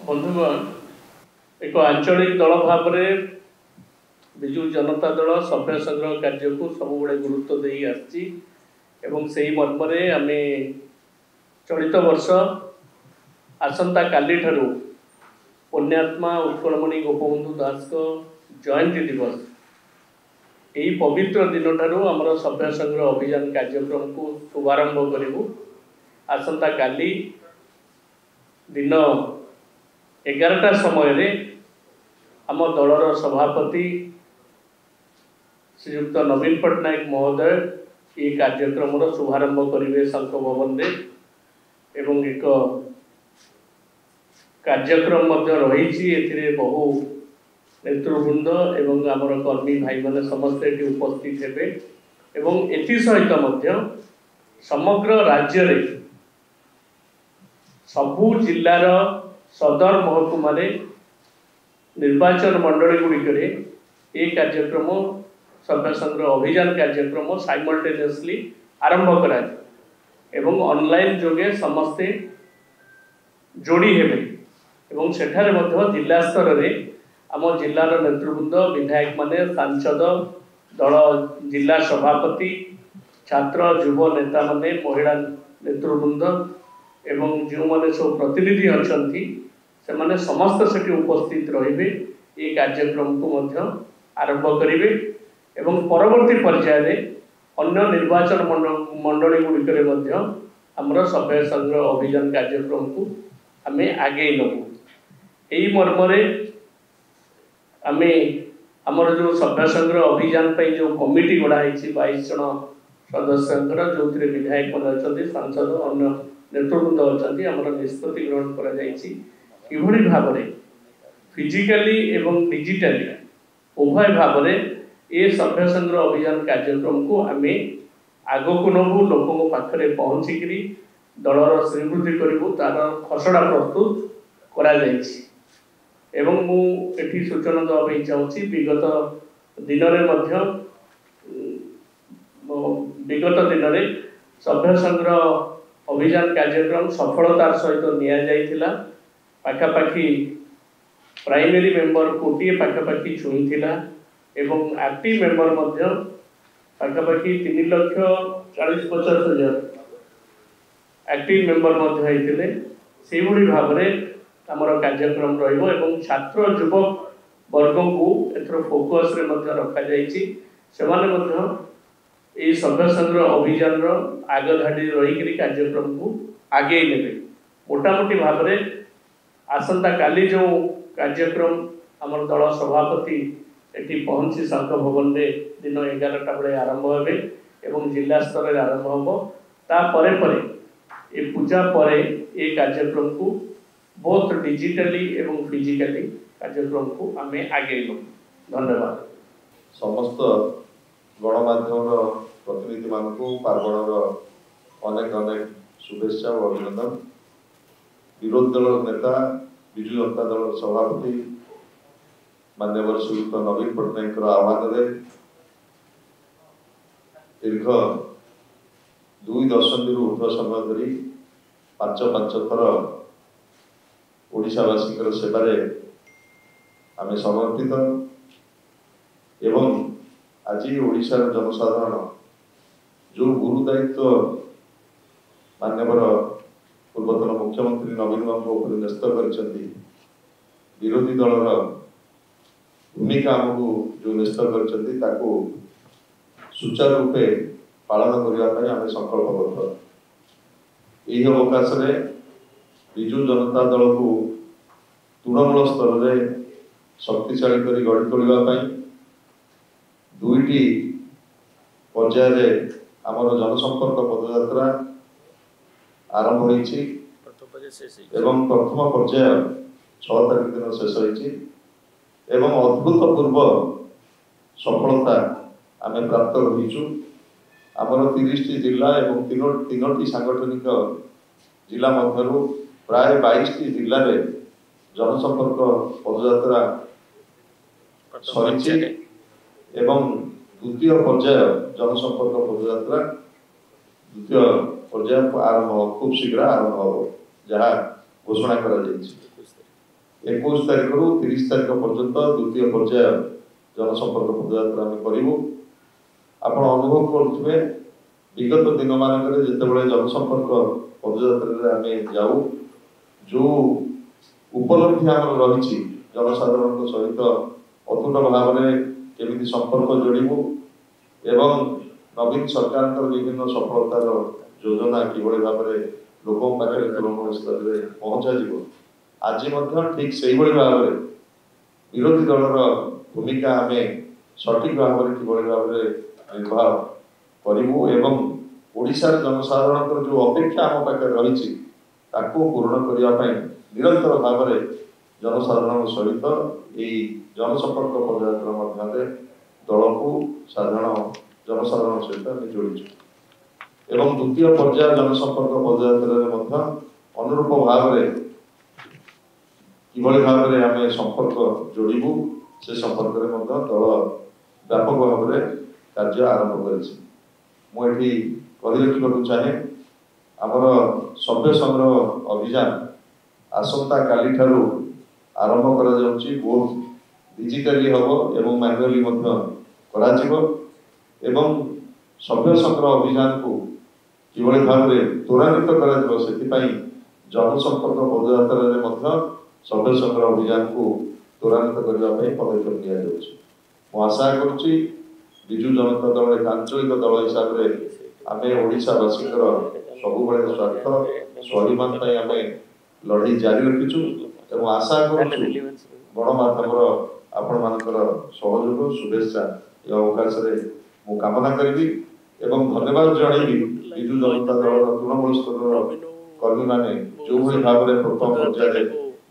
बंधुगण एक आंचलिक दल भाव में विजु जनता दल सभ्य संग्रह कार्य को सब गुरुत्व दे आसी मर्म आम चलित वर्ष आसंता काली ठारू पुण्यात्मा उत्कलमणि गोपबंधु दास को जयंती दिवस यही पवित्र दिन ठारू आमर सभ्य संग्रह अभियान कार्यक्रम को शुभारंभ करूँ। आसंता काली दिन 11टा समय आम दलर सभापति श्रीयुक्त नवीन पट्टनायक महोदय ये कार्यक्रम शुभारंभ करेंगे शंख भवन में एवं एक कार्यक्रम रही बहु नेतृवृंद एवं आमर कर्मी भाई मैंने समस्ते उपस्थित हेबे एवं एथि सहित समग्र राज्य रे सबु जिलार सदर महकुमा निर्वाचन मंडली गुड़िक ये कार्यक्रम सभ्य संग्रह अभियान कार्यक्रम साइमल्टेनियसली आरंभ करा एवं ऑनलाइन जोगे समस्ते जोड़ी हेबे एवं सेठारे मध्य जिला स्तर रे आम जिलार नेतृवृंद विधायक माने सांसद दल जिला सभापति छात्र युव नेता माने महिला नेतृवृंद एवं जो माने सब प्रतिनिधि अछंती से माने समस्त सेठी उपस्थित रहिबे ये कार्यक्रम को मध्य आरंभ करिवे एवं परवर्ती पर्याय रे अन्य निर्वाचन मंडली गुड़िक मध्य हमर सभ्य संग्रह अभियान कार्यक्रम को आमे आगे नबू। यही मर्म आमे आमर जो सभ्य संग्रह अभियान पर जो कमिटी गढ़ाई 22 जन सदस्य जो विधायक मैंने अच्छा सांसद अन्य नेतृवृंद अच्छा आमर निष्पत्ति ग्रहण कर भाव में फिजिकाली एवं डिजिटाली उभय भाव में ये सभ्य संग्रह अभियान कार्यक्रम को आम आग को नबू लोक पाखे पहुँचिकी दलर श्रीवृद्धि करूँ तार खसड़ा प्रस्तुत करा एवं मुझे सूचना देवाई चाहूँगी विगत दिन में सभ्य संग्रह अभियान कार्यक्रम सफलतार सहित नि पाखापाखि प्राइमरी मेंबर कोटी पाखापाखि छुईला एवं एक्टिव मेंबर पाखापाखि 3,40,50,000 एक्टिव मेंबर होते से भाव में आमर कार्यक्रम रही छात्र युवक वर्ग को एथर फोकस रे रखा जाए सभ्य संग्रह अभियान आग धाड़ी रही कार्यक्रम को आगे ने मोटामोटी भाव में आसंता काली जो कार्यक्रम आमर दल सभापति एटी पहुँची शंख भवन में दिन 11टा बेले आरंभ हे एवं जिला स्तर में आरंभ हम तापर ये पूजा पर ये कार्यक्रम को बहुत डिजिटली एवं फिजिकली कार्यक्रम को आम आगे धन्यवाद। समस्त गणमाध्यम प्रतिनिधि मान पार्वणर अनेक अनेक शुभेच्छा और अभिनंदन। विरोधी दल नेता विजु जनता दल सभापति माननीय श्रीयुक्त नवीन पट्टनायक आह्वान दीर्घ 2 दशंधि ऊर्ध्व समय धरी 5 थर ओडिशावासी सेवारे आमे समर्पित एवं आज ओडिशार जनसाधारण जो गुरु दायित्व माननीय पूर्वतन मुख्यमंत्री नवीन बाबू न्यस्त कर विरोधी दलर भूमिका आमको जो न्यस्त कर सुचारू रूपे पालन करने आम संकल्पबद्ध। यही अवकाश विजु जनता दल को तृणमूल स्तर में शक्तिशाली कर गढ़ी तोड़ापी 2टी पर्याय आमर जनसंपर्क पदयात्रा आरंभ होती एवं प्रथम पर्याय 6 तारीख दिन शेष होती एवं अभूतपूर्व सफलता आम प्राप्त रहीचु। आमर 30टी जिला एवं 3टी सांगठनिक जिला मध्य प्राय 22टी जिले में जनसंपर्क पदयात्रा सरी एवं द्वितीय पर्याय जनसंपर्क पदयात्रा द्वितीय पर्याय आरंभ खूब शीघ्र आरंभ हो जहाँ घोषणा करा जायछि। 21 तारिख रु 30 तारिख पर्यंत द्वितीय पर्याय जनसंपर्क पदयात्रा आम करूँ। आपण अनुभव करुवे विगत दिन मानक जितेबाला जनसंपर्क पदयात्रा आम जाऊ जो उपलब्धि आम रही जनसाधारण सहित अतुट भाव में केमी संपर्क जोड़ू एवं नवीन सरकार विभिन्न सफलतार योजना किभली भाव में लोकों पाखे तृणमूल स्तर में पहुंचा आज ठीक से भाव में विरोधी दलर भूमिका आम सठिक भाव में किभली भाव में निर्वाह करूँ एवं ओडिशार जनसाधारण जो अपेक्षा आम पाखे रही पूर्ण करने निरंतर भाव में जनसाधारण सहित यही जनसंपर्क पदयात्रा मध्य दल को जनसाधारण सहित जोड़ी एवं द्वितीय पर्याय जनसंपर्क पदयात्रा अनुरूप भाव में किभली भाव में आम संपर्क जोड़ू से संपर्क में दल व्यापक भाव में कार्य आरंभ करी रखा चाहे आमर सभ्य संग्रह अभियान आसंता काली ठारू आरंभ करा जाउची बहुत डिजिटली हम एवं मैनुअली एवं सभ्य संग्रह अभियान को किभली भाव में त्वरान्वित करा जनसंपर्क पदयात्रा सभ्य संग्रह अभियान को त्वरान्वित करने पदक्षेप नि आशा करुच्ची विजु जनता दल एक आंचलिक दल हिसाब से आम ओडावासी सबुबले स्वार्थ स्वाभिमान आम लड़ाई जारी रखीचु एवं आशा करुचु गणमाध्यम आपण मानकर सहयोग शुभेच्छा यह अवकाश मु कामना करी एवं धन्यवाद जनइबी विजु जनता दल तृणमूल स्तर कर्मी माने जो भाई भाव में प्रथम पर्याय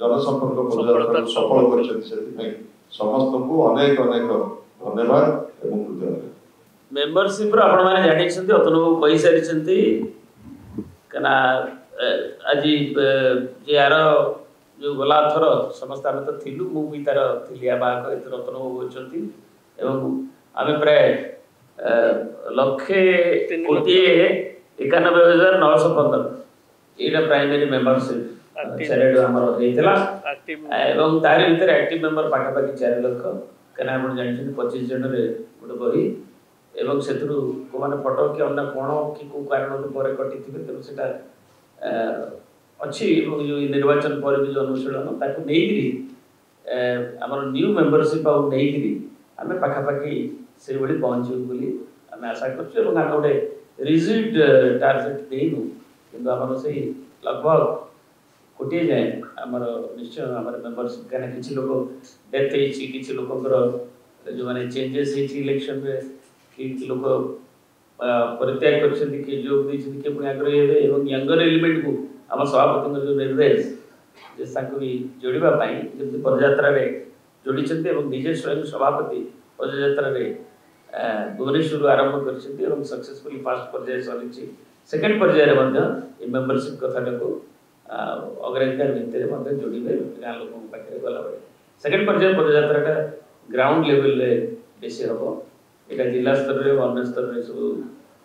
जनसंपर्क पदयात्रा सफल कर समस्त को अनेक अनेक धन्यवाद एवं कृतज्ञता। मेंबरशिप आपण माने जानि छथि अतनो कहि सारि छथि कना आज यार जो गला थर समस्त आम तो थिलु मु भी तार थिलिया बाक एत रतन होचंती एवं आम प्राय 1,91,915 एटा प्राइमरी मेंबरशिप सेरेड हमर हेतला एवं तारि भीतर एक्टिव मेंबर पाखा पाखी 4 लाख कना आपण जानि 25 जन रे गुड बही एवं सेतरु को माने फोटो कि अन्य कोन कि को कारण पर कटि थिबे त सेटा अच्छी जो निर्वाचन पर भी जो अनुशीलन ताकू नहीं आमर न्यू मेंबरशिप आउ नहीं आम पाखापाखि से भाई पहुँचू बोली आम आशा कर गोटे रिजिड टार्गेट देनु कि से लगभग कोटे जाए आमर निश्चय आम मेंबरशिप कहीं किसी लोग डेथ किसी लोकर जो मैंने चेंजेस इलेक्शन में कि लोग परित्याग कर जोग किए पुणी आग्रही हे यंगर एलिमेंट को आम सभापति जो निर्देश भी जोड़ा जमी पदयात्रा जोड़ी निजे स्वयं सभापति पदयात्रा भुवनेश्वर आरंभ कर सक्सेसफुली फास्ट पर्याय सरी सेकेंड पर्याय मेंबरशिप कथा को अग्राधिकार भित्ति जोड़े गाँ लोक पाखे गला सेकेंड पर्याय पदयात्रा ग्राउंड लेवल बेसी हम यहाँ जिला स्तर में अन्य स्तर में सब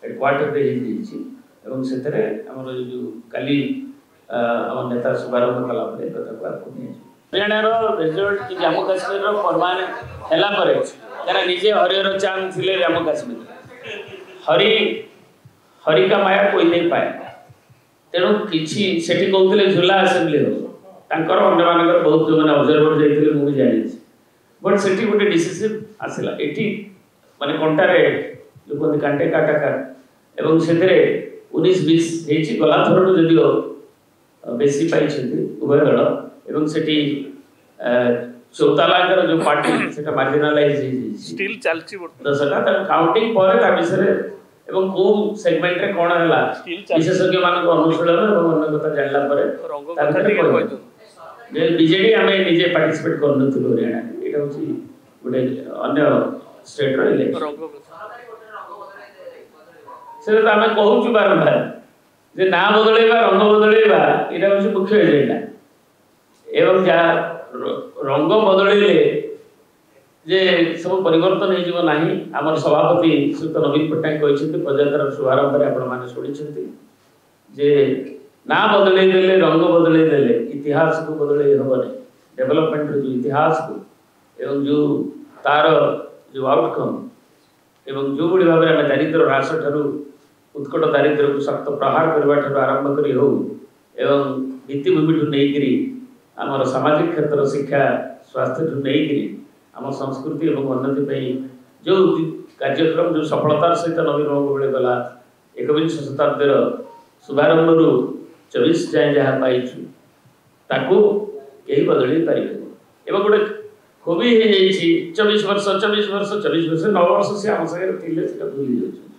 हेडक्वार्टर से जो काली आम नेता शुभारंभ कला कथा को आपको हरियाणार रिजल्ट कि जम्मू काश्मीर परमानेंट है निजे हरिहर चांद थे जम्मू काश्मीर हरि का माया कोई नहीं पाए तेणु किसी कहते झूला आसेम्बली हम अन्य बहुत जो मैंने ऑब्जर्वर जाते मुझे जानी बट से गोटे डिसीजन आसला ये माने कंटारे जो कहते कांटे काटाकार एवं से 19-20 गला थर जदिव बेसी पाई उभय दल एवं सेठी चौतालाकर जो पार्टी सेटा मार्जिनालाइज स्टिल चलची तो सेटा काउंटिंग पर ता विषय एवं को सेगमेंट रे कोन हला विशेषज्ञ मानक अनुशीलन एवं अन्य कथा जानला पर जे बीजेडी हमें निजे पार्टिसिपेट करनथुलो हरियाणा एटा होची गोटे अन्य स्टेट रो इलेक्शन से आम कहूँ बारंबार जे ना बदलैबा रंग बदलैबा यहाँ हूँ मुख्य एजेंडा एवं जहाँ रंग बदलैले जे सब परिवर्तन हो आम सभापति श्रीयुत नवीन पट्टनायक कहते पदयात्रा शुभारंभ में आपण मैंने शुणी जे ना बदलैदेले रंग बदलैदेले इतिहास को बदलै हेबनी डेवलपमेंट जो इतिहास को एवं जो तार जो आउटकम एवं जो बड़ी भाव में दारिद्र ह्रास ठारू उत्कट दारिद्र को शक्त प्रहार करने आरंभ करी हो एवं भित्तिभूमि ठू नहीं आमर सामाजिक क्षेत्र शिक्षा स्वास्थ्य ठू नहीं आम संस्कृति और उन्नति पे जो कार्यक्रम जो सफलतार सहित नवीन बाबू बेले गला 21 शताब्दीर शुभारंभ 24 जाए जहाँ पाइछु ताकू यही बदल पारे एवं गोटे खूबी हो 24 वर्ष 9 वर्ष से आम सागर भूली जाऊँ